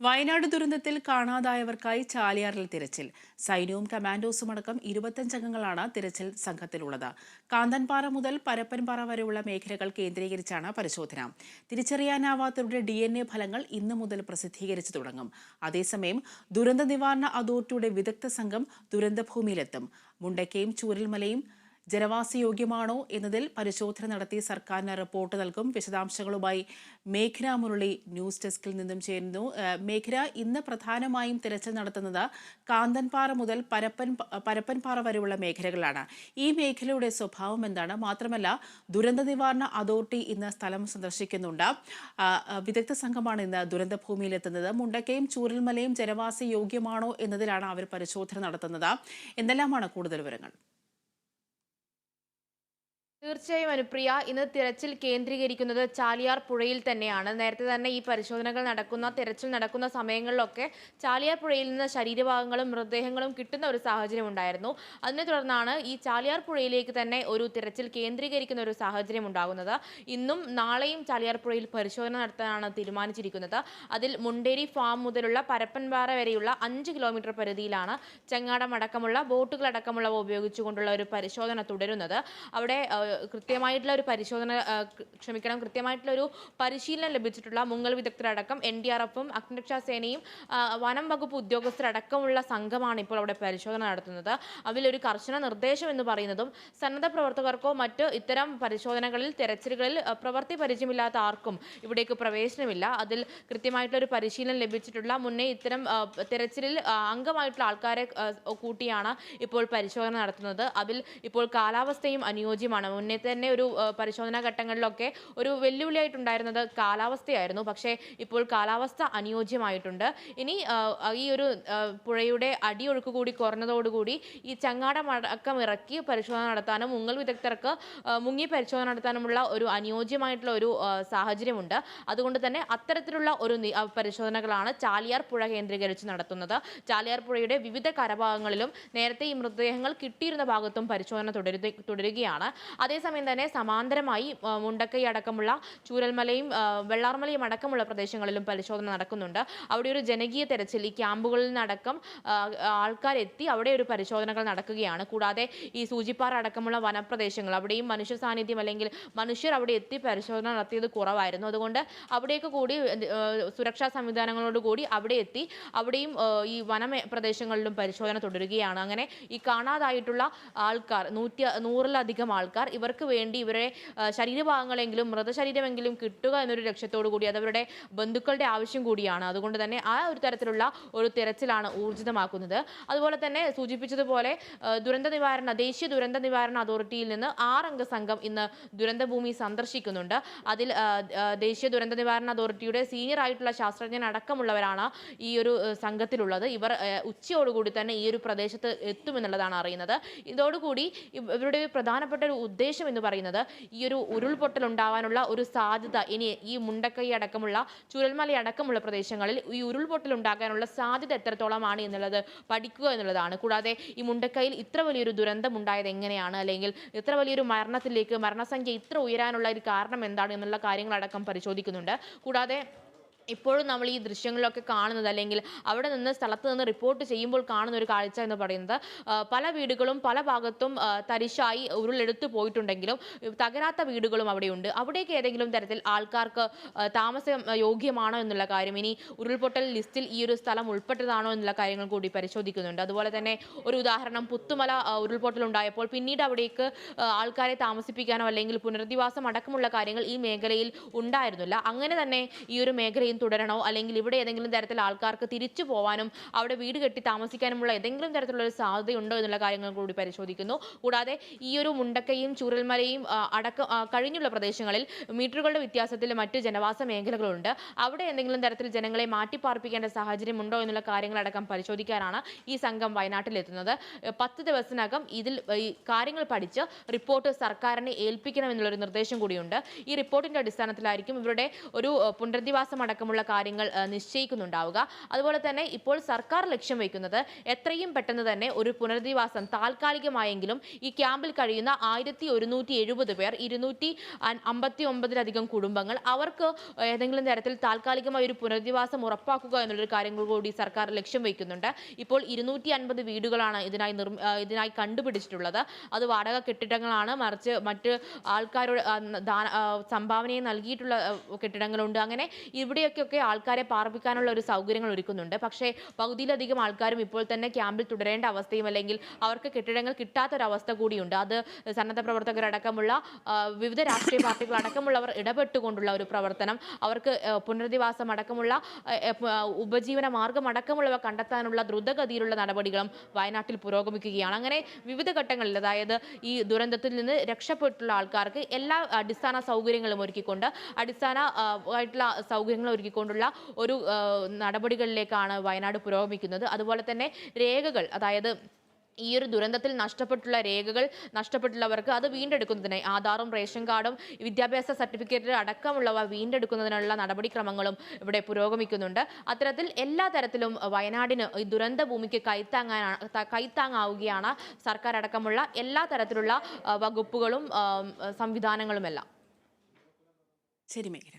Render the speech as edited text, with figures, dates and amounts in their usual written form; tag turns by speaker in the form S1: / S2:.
S1: വയനാട് ദുരന്തത്തിൽ കാണാതായവർക്കായി ചാലിയാറിൽ തിരച്ചിൽ. സൈന്യവും കമാൻഡോസും അടക്കം 25 അംഗങ്ങളാണ് തിരച്ചിൽ സംഘത്തിലുള്ളത്. കാന്തൻപാറ മുതൽ പരപ്പൻപാറ വരെയുള്ള മേഖലകൾ കേന്ദ്രീകരിച്ചാണ് പരിശോധന. തിരിച്ചറിയാനാവാത്തവരുടെ DNA ഫലങ്ങൾ ഇന്നു മുതൽ പ്രസിദ്ധീകരിച്ചു തുടങ്ങും. അതേസമയം ദുരന്ത നിവാരണ അതോറിറ്റിയുടെ വിദഗ്ധ സംഘം ദുരന്തഭൂമിയിലെത്തും. മുണ്ടക്കയും ചൂരൽമലയും ജനവാസയോഗ്യമാണോ എന്നതിൽ പരിശോധന നടത്തി സർക്കാരിന് റിപ്പോർട്ട് നൽകും. വിശദാംശങ്ങളുമായി മേഘന മുരളി ന്യൂസ് ഡെസ്കിൽ നിന്നും ചേരുന്നു. മേഘന, ഇന്ന് പ്രധാനമായും തിരച്ചിൽ നടത്തുന്നത് കാന്തൻപാറ മുതൽ പരപ്പൻപാറ വരെയുള്ള മേഖലകളാണ്. ഈ മേഖലയുടെ സ്വഭാവം എന്താണ്? മാത്രമല്ല, ദുരന്ത നിവാരണ അതോറിറ്റി ഇന്ന് സ്ഥലം സന്ദർശിക്കുന്നുണ്ട്. വിദഗ്ധ സംഘമാണ് ഇന്ന് ദുരന്തഭൂമിയിലെത്തുന്നത്. മുണ്ടക്കയും ചൂരൽമലയും ജനവാസയോഗ്യമാണോ എന്നതിലാണ് അവർ പരിശോധന നടത്തുന്നത്. എന്തെല്ലാമാണ് കൂടുതൽ വിവരങ്ങൾ?
S2: തീർച്ചയായും അനുപ്രിയ, ഇന്ന് തിരച്ചിൽ കേന്ദ്രീകരിക്കുന്നത് ചാലിയാർ പുഴയിൽ തന്നെയാണ്. നേരത്തെ തന്നെ ഈ പരിശോധനകൾ തിരച്ചിൽ നടക്കുന്ന സമയങ്ങളിലൊക്കെ ചാലിയാർ പുഴയിൽ നിന്ന് ശരീരഭാഗങ്ങളും മൃതദേഹങ്ങളും കിട്ടുന്ന ഒരു സാഹചര്യം ഉണ്ടായിരുന്നു. അതിനെ തുടർന്നാണ് ഈ ചാലിയാർ പുഴയിലേക്ക് തന്നെ ഒരു തിരച്ചിൽ കേന്ദ്രീകരിക്കുന്ന ഒരു സാഹചര്യം ഉണ്ടാകുന്നത്. ഇന്നും നാളെയും ചാലിയാർ പുഴയിൽ പരിശോധന നടത്താനാണ് തീരുമാനിച്ചിരിക്കുന്നത്. അതിൽ മുണ്ടേരി ഫാം മുതലുള്ള പരപ്പൻപാറ വരെയുള്ള 5 കിലോമീറ്റർ പരിധിയിലാണ് ചെങ്ങാടം അടക്കമുള്ള ബോട്ടുകളടക്കമുള്ളവ ഉപയോഗിച്ചുകൊണ്ടുള്ള ഒരു പരിശോധന തുടരുന്നത്. അവിടെ കൃത്യമായിട്ടുള്ള ഒരു പരിശീലനം ലഭിച്ചിട്ടുള്ള മുങ്ങൽ വിദഗ്ധരടക്കം NDRFും അഗ്നിരക്ഷാ സേനയും വനം വകുപ്പ് ഉദ്യോഗസ്ഥരടക്കമുള്ള സംഘമാണ് ഇപ്പോൾ അവിടെ പരിശോധന നടത്തുന്നത്. അതിലൊരു കർശന നിർദ്ദേശം എന്ന് പറയുന്നതും സന്നദ്ധ പ്രവർത്തകർക്കോ മറ്റ് ഇത്തരം പരിശോധനകളിൽ തെരച്ചിലുകളിൽ പ്രവൃത്തി പരിചയമില്ലാത്ത ആർക്കും ഇവിടേക്ക് പ്രവേശനമില്ല. അതിൽ കൃത്യമായിട്ടുള്ള ഒരു പരിശീലനം ലഭിച്ചിട്ടുള്ള മുന്നേ ഇത്തരം തെരച്ചിലിൽ അംഗമായിട്ടുള്ള ആൾക്കാരെ കൂട്ടിയാണ് ഇപ്പോൾ പരിശോധന നടത്തുന്നത്. അതിൽ ഇപ്പോൾ കാലാവസ്ഥയും അനുയോജ്യമാണ്. മുന്നേ തന്നെ ഒരു പരിശോധനാ ഘട്ടങ്ങളിലൊക്കെ ഒരു വെല്ലുവിളിയായിട്ടുണ്ടായിരുന്നത് കാലാവസ്ഥയായിരുന്നു. പക്ഷേ ഇപ്പോൾ കാലാവസ്ഥ അനുയോജ്യമായിട്ടുണ്ട്. ഇനി ഈ ഒരു പുഴയുടെ അടിയൊഴുക്ക് കൂടി കുറഞ്ഞതോടുകൂടി ഈ ചങ്ങാടം അടക്കം ഇറക്കി പരിശോധന നടത്താനും മുങ്ങൽ വിദഗ്ധർക്ക് മുങ്ങി പരിശോധന നടത്താനുമുള്ള ഒരു അനുയോജ്യമായിട്ടുള്ള ഒരു സാഹചര്യമുണ്ട്. അതുകൊണ്ട് തന്നെ അത്തരത്തിലുള്ള ഒരു പരിശോധനകളാണ് ചാലിയാർ പുഴ കേന്ദ്രീകരിച്ച് നടത്തുന്നത്. ചാലിയാർ പുഴയുടെ വിവിധ കരഭാഗങ്ങളിലും നേരത്തെ ഈ മൃതദേഹങ്ങൾ കിട്ടിയിരുന്ന ഭാഗത്തും പരിശോധന തുടരുകയാണ്. അതേസമയം തന്നെ സമാന്തരമായി മുണ്ടക്കൈ അടക്കമുള്ള ചൂരൽമലയും വെള്ളാർമലയും അടക്കമുള്ള പ്രദേശങ്ങളിലും പരിശോധന നടക്കുന്നുണ്ട്. അവിടെ ഒരു ജനകീയ തെരച്ചിൽ ഈ ക്യാമ്പുകളിൽ നിന്നടക്കം ആൾക്കാരെത്തി അവിടെ ഒരു പരിശോധനകൾ നടക്കുകയാണ്. കൂടാതെ ഈ സൂചിപ്പാറ അടക്കമുള്ള വനപ്രദേശങ്ങൾ, അവിടെയും മനുഷ്യ സാന്നിധ്യം അല്ലെങ്കിൽ മനുഷ്യർ അവിടെ എത്തി പരിശോധന നടത്തിയത് കുറവായിരുന്നു. അതുകൊണ്ട് അവിടേക്ക് കൂടി സുരക്ഷാ സംവിധാനങ്ങളോട് കൂടി അവിടെ എത്തി അവിടെയും ഈ പ്രദേശങ്ങളിലും പരിശോധന തുടരുകയാണ്. അങ്ങനെ ഈ കാണാതായിട്ടുള്ള ആൾക്കാർ 100-ലധികം ആൾക്കാർ, ഇവർക്ക് വേണ്ടി ഇവരെ ശരീരഭാഗങ്ങളെങ്കിലും മൃതശരീരമെങ്കിലും കിട്ടുക എന്നൊരു ലക്ഷ്യത്തോടു കൂടി അത് അവരുടെ ബന്ധുക്കളുടെ ആവശ്യം കൂടിയാണ്. അതുകൊണ്ട് തന്നെ ആ ഒരു തരത്തിലുള്ള ഒരു തിരച്ചിലാണ് ഊർജിതമാക്കുന്നത്. അതുപോലെ തന്നെ സൂചിപ്പിച്ചതുപോലെ ദേശീയ ദുരന്ത നിവാരണ അതോറിറ്റിയിൽ നിന്ന് 6 അംഗ സംഘം ഇന്ന് ദുരന്തഭൂമി സന്ദർശിക്കുന്നുണ്ട്. അതിൽ ദേശീയ ദുരന്ത നിവാരണ അതോറിറ്റിയുടെ സീനിയർ ആയിട്ടുള്ള ശാസ്ത്രജ്ഞൻ അടക്കമുള്ളവരാണ് ഈ ഒരു സംഘത്തിലുള്ളത്. ഇവർ ഉച്ചയോടുകൂടി തന്നെ ഈ ഒരു പ്രദേശത്ത് എത്തുമെന്നുള്ളതാണ് അറിയുന്നത്. ഇതോടുകൂടി ഇവരുടെ പ്രധാനപ്പെട്ട ഒരു ഉദ്ദേശം എന്ന് പറയുന്നത് ഈ ഒരു ഉരുൾപൊട്ടൽ ഉണ്ടാവാനുള്ള ഒരു സാധ്യത, ഇനി ഈ മുണ്ടക്കൈ അടക്കമുള്ള ചുരൽമല അടക്കമുള്ള പ്രദേശങ്ങളിൽ ഈ ഉരുൾപൊട്ടൽ ഉണ്ടാകാനുള്ള സാധ്യത എത്രത്തോളമാണ് എന്നുള്ളത് പഠിക്കുക എന്നുള്ളതാണ്. കൂടാതെ ഈ മുണ്ടക്കൈയിൽ ഇത്ര വലിയൊരു ദുരന്തം ഉണ്ടായത് എങ്ങനെയാണ്, അല്ലെങ്കിൽ ഇത്ര വലിയൊരു മരണസംഖ്യ ഇത്ര ഉയരാനുള്ള ഒരു കാരണം എന്താണ് എന്നുള്ള കാര്യങ്ങളടക്കം പരിശോധിക്കുന്നുണ്ട്. കൂടാതെ ഇപ്പോഴും നമ്മൾ ഈ ദൃശ്യങ്ങളിലൊക്കെ കാണുന്നത്, അല്ലെങ്കിൽ അവിടെ സ്ഥലത്ത് നിന്ന് റിപ്പോർട്ട് ചെയ്യുമ്പോൾ കാണുന്ന ഒരു കാഴ്ച എന്ന് പറയുന്നത് പല വീടുകളും പല ഭാഗത്തും തരിശായി ഉരുളെടുത്തു പോയിട്ടുണ്ടെങ്കിലും തകരാത്ത വീടുകളും അവിടെയുണ്ട്. അവിടേക്ക് ഏതെങ്കിലും തരത്തിൽ ആൾക്കാർക്ക് താമസം യോഗ്യമാണോ എന്നുള്ള കാര്യം, ഇനി ഉരുൾപൊട്ടൽ ലിസ്റ്റിൽ ഈ ഒരു സ്ഥലം ഉൾപ്പെട്ടതാണോ എന്നുള്ള കാര്യങ്ങൾ കൂടി പരിശോധിക്കുന്നുണ്ട്. അതുപോലെ തന്നെ ഒരു ഉദാഹരണം, പുത്തുമല ഉരുൾപൊട്ടൽ ഉണ്ടായപ്പോൾ പിന്നീട് അവിടേക്ക് ആൾക്കാരെ താമസിപ്പിക്കാനോ അല്ലെങ്കിൽ പുനരധിവാസം അടക്കമുള്ള കാര്യങ്ങൾ ഈ മേഖലയിൽ ഉണ്ടായിരുന്നില്ല. അങ്ങനെ തന്നെ ഈ ഒരു മേഖലയിൽ തുടരണോ, അല്ലെങ്കിൽ ഇവിടെ ഏതെങ്കിലും തരത്തിൽ ആൾക്കാർക്ക് തിരിച്ചു പോകാനും അവിടെ വീട് കെട്ടി താമസിക്കാനുമുള്ള ഏതെങ്കിലും തരത്തിലുള്ള ഒരു സാധ്യതയുണ്ടോ എന്നുള്ള കാര്യങ്ങൾ കൂടി പരിശോധിക്കുന്നു. കൂടാതെ ഈ ഒരു മുണ്ടക്കയും ചൂരൽമലയും കഴിഞ്ഞുള്ള പ്രദേശങ്ങളിൽ മീറ്ററുകളുടെ വ്യത്യാസത്തിൽ മറ്റ് ജനവാസ മേഖലകളുണ്ട്. അവിടെ എന്തെങ്കിലും തരത്തിൽ ജനങ്ങളെ മാറ്റിപ്പാർപ്പിക്കേണ്ട സാഹചര്യം ഉണ്ടോ എന്നുള്ള കാര്യങ്ങളടക്കം പരിശോധിക്കാനാണ് ഈ സംഘം വയനാട്ടിലെത്തുന്നത്. 10 ദിവസത്തിനകം ഇതിൽ ഈ കാര്യങ്ങൾ പഠിച്ച് റിപ്പോർട്ട് സർക്കാരിനെ ഏൽപ്പിക്കണമെന്നുള്ളൊരു നിർദ്ദേശം കൂടിയുണ്ട്. ഈ റിപ്പോർട്ടിന്റെ അടിസ്ഥാനത്തിലായിരിക്കും ഇവരുടെ ഒരു പുനരധിവാസം അടക്കമുള്ള കാര്യങ്ങൾ നിശ്ചയിക്കുന്നുണ്ടാവുക. അതുപോലെ തന്നെ ഇപ്പോൾ സർക്കാർ ലക്ഷ്യം വയ്ക്കുന്നത് എത്രയും പെട്ടെന്ന് തന്നെ ഒരു പുനരധിവാസം താൽക്കാലികമായെങ്കിലും ഈ ക്യാമ്പിൽ കഴിയുന്ന 1170 പേർ, 259 കുടുംബങ്ങൾ, അവർക്ക് ഏതെങ്കിലും തരത്തിൽ താൽക്കാലികമായ ഒരു പുനരധിവാസം ഉറപ്പാക്കുക എന്നുള്ളൊരു കാര്യങ്ങൾ കൂടി സർക്കാർ ലക്ഷ്യം വയ്ക്കുന്നുണ്ട്. ഇപ്പോൾ 250 വീടുകളാണ് ഇതിനായി കണ്ടുപിടിച്ചിട്ടുള്ളത്. അത് വാടക കെട്ടിടങ്ങളാണ്, മറിച്ച് മറ്റ് ആൾക്കാരോട് സംഭാവനയെ നൽകിയിട്ടുള്ള കെട്ടിടങ്ങളുണ്ട്. അങ്ങനെ ഇവിടെയൊക്കെ ആൾക്കാരെ പാർപ്പിക്കാനുള്ള ഒരു സൗകര്യങ്ങൾ ഒരുക്കുന്നുണ്ട്. പക്ഷേ പകുതിയിലധികം ആൾക്കാരും ഇപ്പോൾ തന്നെ ക്യാമ്പിൽ തുടരേണ്ട അവസ്ഥയും അല്ലെങ്കിൽ അവർക്ക് കെട്ടിടങ്ങൾ കിട്ടാത്തൊരവസ്ഥ കൂടിയുണ്ട്. അത് സന്നദ്ധ പ്രവർത്തകരടക്കമുള്ള വിവിധ രാഷ്ട്രീയ പാർട്ടികൾ അടക്കമുള്ളവർ ഇടപെട്ടുകൊണ്ടുള്ള ഒരു പ്രവർത്തനം, അവർക്ക് പുനരധിവാസം അടക്കമുള്ള ഉപജീവന മാർഗം അടക്കമുള്ളവ കണ്ടെത്താനുള്ള ദ്രുതഗതിയിലുള്ള നടപടികളും വയനാട്ടിൽ പുരോഗമിക്കുകയാണ്. അങ്ങനെ വിവിധ ഘട്ടങ്ങളിൽ, അതായത് ഈ ദുരന്തത്തിൽ നിന്ന് രക്ഷപ്പെട്ടുള്ള ആൾക്കാർക്ക് എല്ലാ അടിസ്ഥാന സൗകര്യങ്ങളും ഒരുക്കിക്കൊണ്ട് ആയിട്ടുള്ള സൗകര്യങ്ങൾ ഒരുക്കിക്കൊണ്ടുള്ള ഒരു നടപടികളിലേക്കാണ് വയനാട് പുരോഗമിക്കുന്നത്. അതുപോലെ തന്നെ രേഖകൾ, അതായത് ഈ ഒരു ദുരന്തത്തിൽ നഷ്ടപ്പെട്ടുള്ളവർക്ക് അത് വീണ്ടെടുക്കുന്നതിന് ആധാറും റേഷൻ കാർഡും വിദ്യാഭ്യാസ സർട്ടിഫിക്കറ്റ് അടക്കമുള്ളവ വീണ്ടെടുക്കുന്നതിനുള്ള നടപടിക്രമങ്ങളും ഇവിടെ പുരോഗമിക്കുന്നുണ്ട്. അത്തരത്തിൽ എല്ലാ തരത്തിലും വയനാടിന് ഈ ദുരന്ത ഭൂമിക്ക് കൈത്താങ്ങാവുകയാണ് സർക്കാർ അടക്കമുള്ള എല്ലാ തരത്തിലുള്ള വകുപ്പുകളും സംവിധാനങ്ങളുമെല്ലാം.
S1: ശരി മേഘന.